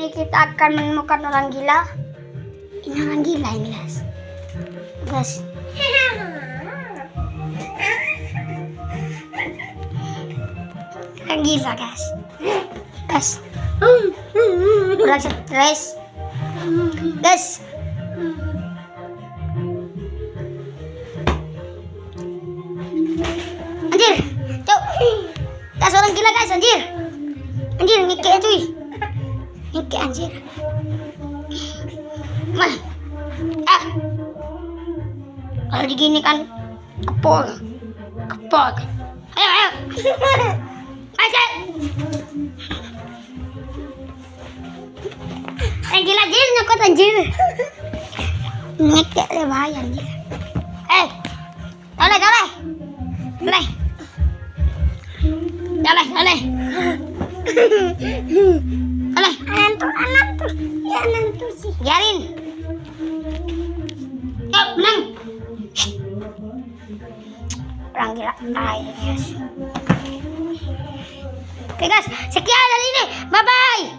ini kita akan menemukan orang gila. Ini orang gila ini guys. Guys. Orang gila guys. Guys. Udah stres. Guys. Anjir. Cok. Guys orang gila guys anjir. Anjir ngike cuy. Ngike anjir. Mah. Kalau digini kan kepol. Ayo. Ayo. Gila anjir nyokot anjir. Ngeke le bahaya anjir. Toleh. Anak tuh. Ya anak tuh sih. Biarin. Yuk, menang. Orang gila. Guys. Oke guys, sekian dari ini. Bye bye.